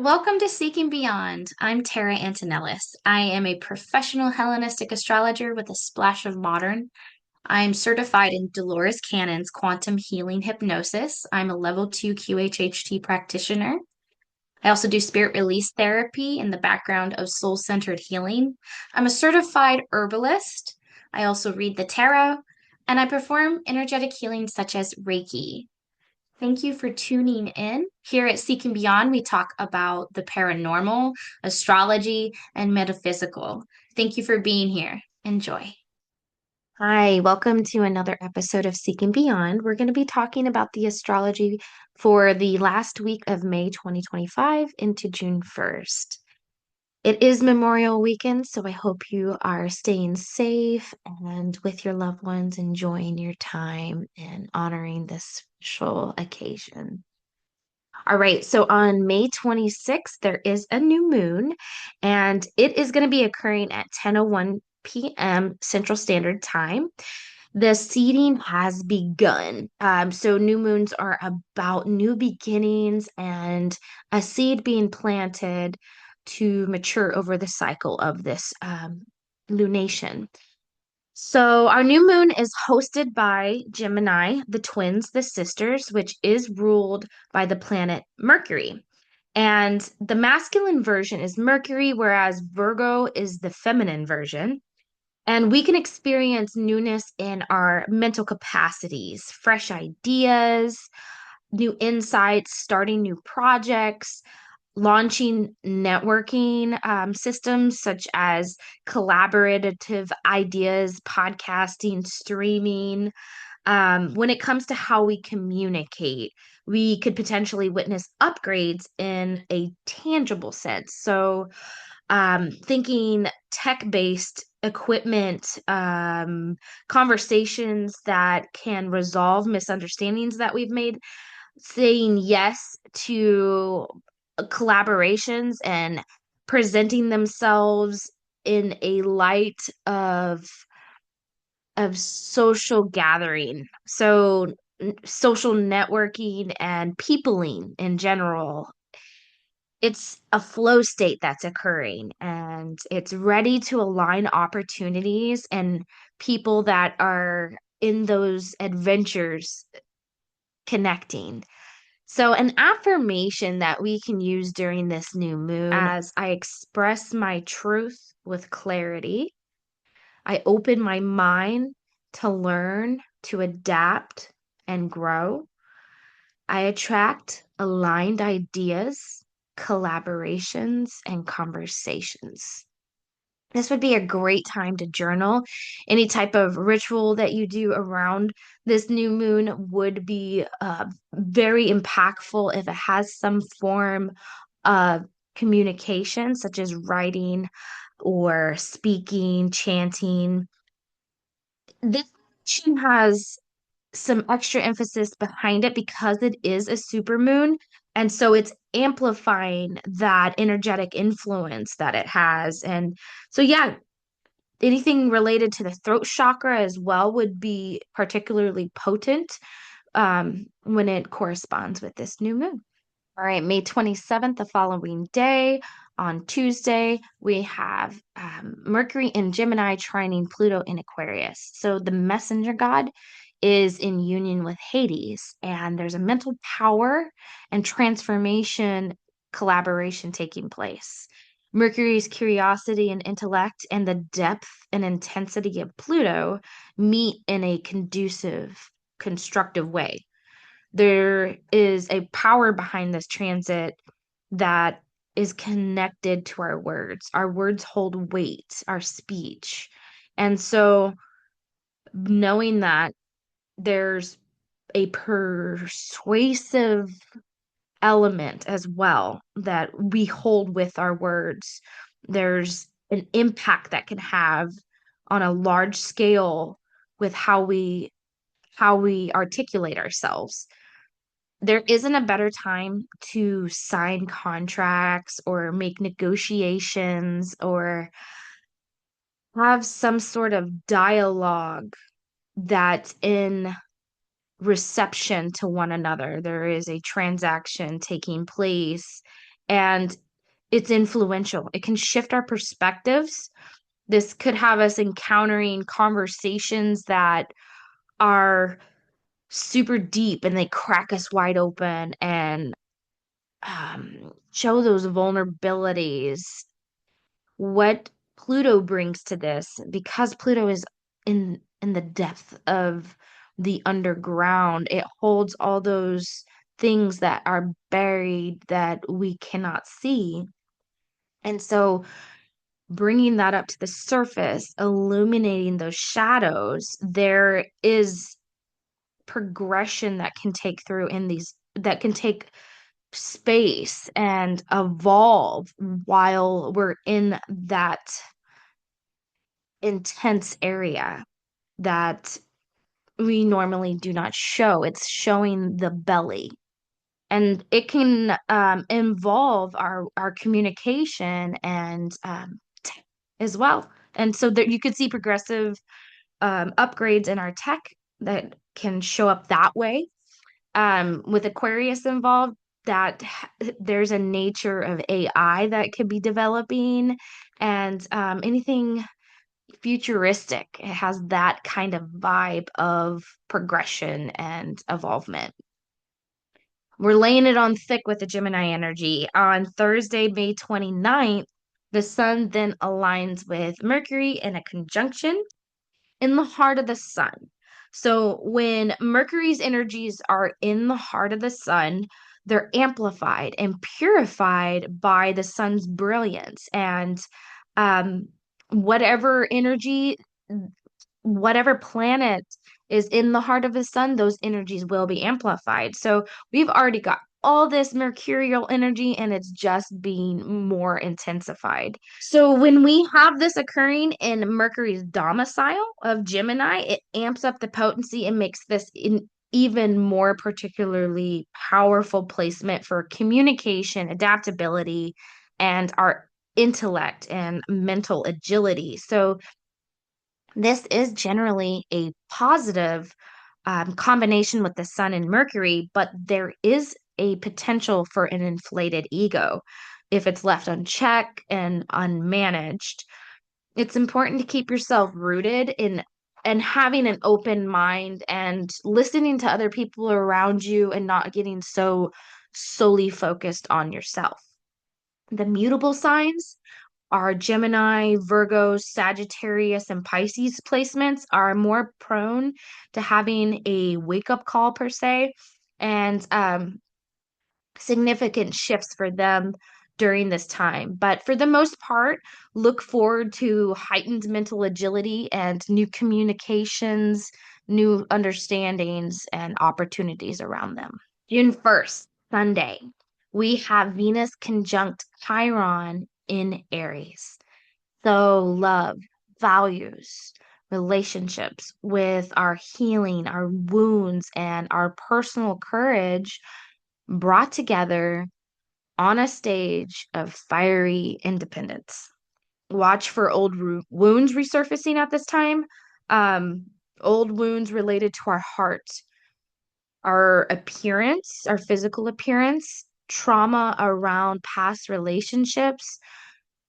Welcome to Seeking Beyond. I'm Tara Antonellis. I am a professional Hellenistic astrologer with a splash of modern. I'm certified in Dolores Cannon's quantum healing hypnosis. I'm a level 2 QHHT practitioner. I also do spirit release therapy in the background of soul centered healing. I'm a certified herbalist. I also read the tarot and I perform energetic healing such as Reiki. Thank you for tuning in. Here at Seeking Beyond, we talk about the paranormal, astrology, and metaphysical. Thank you for being here. Enjoy. Hi, welcome to another episode of Seeking Beyond. We're going to be talking about the astrology for the last week of May 2025 into June 1st. It is Memorial Weekend, so I hope you are staying safe and with your loved ones, enjoying your time and honoring this special occasion. All right, so on May 26th, there is a new moon, and it is going to be occurring at 10:01 p.m. Central Standard Time. The seeding has begun. So new moons are about new beginnings and a seed being planted to mature over the cycle of this lunation. So our new moon is hosted by Gemini, the twins, the sisters, which is ruled by the planet Mercury. And the masculine version is Mercury, whereas Virgo is the feminine version. And we can experience newness in our mental capacities, fresh ideas, new insights, starting new projects, launching networking systems such as collaborative ideas, podcasting, streaming. When it comes to how we communicate, we could potentially witness upgrades in a tangible sense. So, thinking tech-based equipment, conversations that can resolve misunderstandings that we've made, saying yes to collaborations and presenting themselves in a light of social gathering. So social networking and peopling in general, it's a flow state that's occurring and it's ready to align opportunities and people that are in those adventures connecting. So, an affirmation that we can use during this new moon as I express my truth with clarity, I open my mind to learn, to adapt, and grow. I attract aligned ideas, collaborations, and conversations. This would be a great time to journal. Any type of ritual that you do around this new moon would be very impactful if it has some form of communication, such as writing or speaking, chanting. This action has some extra emphasis behind it because it is a supermoon. And so it's amplifying that energetic influence that it has. And so, yeah, anything related to the throat chakra as well would be particularly potent when it corresponds with this new moon. All right, May 27th, the following day, on Tuesday, we have Mercury in Gemini trining Pluto in Aquarius. So the messenger god is in union with Hades, and there's a mental power and transformation collaboration taking place. Mercury's curiosity and intellect and the depth and intensity of Pluto meet in a conducive, constructive way. There is a power behind this transit that is connected to our words. Our words hold weight, our speech. And so, knowing that there's a persuasive element as well that we hold with our words, there's an impact that can have on a large scale with how we articulate ourselves. There isn't a better time to sign contracts or make negotiations or have some sort of dialogue that's in reception to one another. There is a transaction taking place and it's influential. It can shift our perspectives. This could have us encountering conversations that are super deep and they crack us wide open and show those vulnerabilities. What Pluto brings to this, because Pluto is in the depth of the underground, it holds all those things that are buried that we cannot see. And so bringing that up to the surface, illuminating those shadows, there is progression that can take through in these, that can take space and evolve while we're in that intense area that we normally do not show. It's showing the belly. And it can involve our communication and as well. And so that you could see progressive upgrades in our tech that can show up that way. With Aquarius involved, that there's a nature of AI that could be developing, and anything futuristic. It has that kind of vibe of progression and evolvement. We're laying it on thick with the Gemini energy. On Thursday, May 29th, the sun then aligns with Mercury in a conjunction in the heart of the sun. So when Mercury's energies are in the heart of the sun, they're amplified and purified by the sun's brilliance. And um, whatever energy, whatever planet is in the heart of the sun, those energies will be amplified. So we've already got all this mercurial energy and it's just being more intensified. So when we have this occurring in Mercury's domicile of Gemini, it amps up the potency and makes this an even more particularly powerful placement for communication, adaptability, and our intellect and mental agility. So this is generally a positive combination with the Sun and Mercury, but there is a potential for an inflated ego if it's left unchecked and unmanaged. It's important to keep yourself rooted in and having an open mind and listening to other people around you and not getting so solely focused on yourself. The mutable signs our Gemini, Virgo, Sagittarius, and Pisces placements are more prone to having a wake up call, per se, and significant shifts for them during this time. But for the most part, look forward to heightened mental agility and new communications, new understandings, and opportunities around them. June 1st, Sunday, we have Venus conjunct Chiron in Aries. So, love, values, relationships with our healing, our wounds, and our personal courage brought together on a stage of fiery independence. Watch for old wounds resurfacing at this time. Um, Old wounds related to our heart, our appearance, our physical appearance, trauma around past relationships,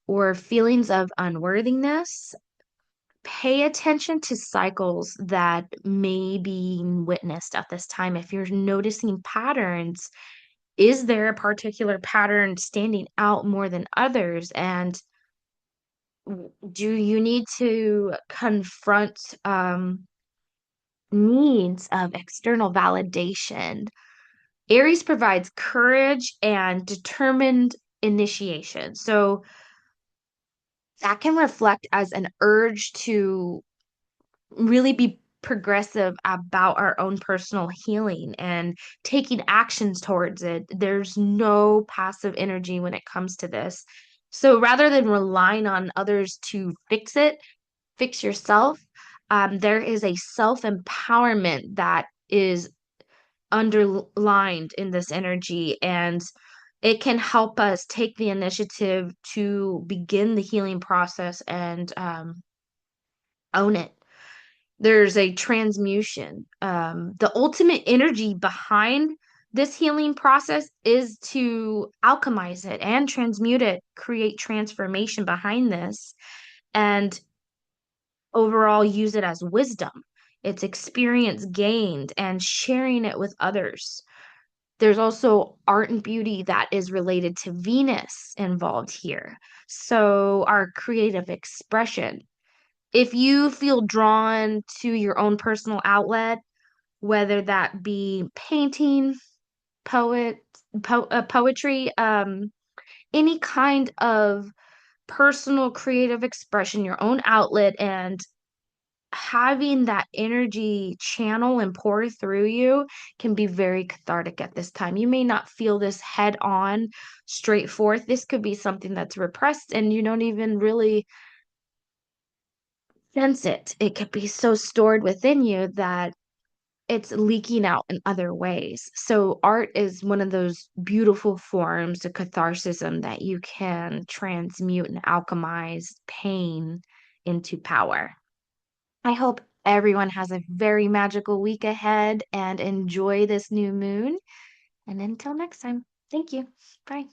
or feelings of unworthiness. Pay attention to cycles that may be witnessed at this time. If you're noticing patterns, is there a particular pattern standing out more than others? And do you need to confront needs of external validation? Aries provides courage and determined initiation. So that can reflect as an urge to really be progressive about our own personal healing and taking actions towards it. There's no passive energy when it comes to this. So rather than relying on others to fix it, fix yourself. There is a self empowerment that is underlined in this energy, and it can help us take the initiative to begin the healing process and own it. There's a transmutation. The ultimate energy behind This healing process is to alchemize it and transmute it, create transformation behind this, and overall use it as wisdom. It's experience gained and sharing it with others. There's also art and beauty that is related to Venus involved here. So, our creative expression. If you feel drawn to your own personal outlet, whether that be painting, poetry, any kind of personal creative expression, your own outlet, and having that energy channel and pour through you can be very cathartic at this time. You may not feel this head on, straight forth. This could be something that's repressed and you don't even really sense it. It could be so stored within you that it's leaking out in other ways. So, art is one of those beautiful forms of catharsism that you can transmute and alchemize pain into power. I hope everyone has a very magical week ahead and enjoy this new moon. And until next time, thank you. Bye.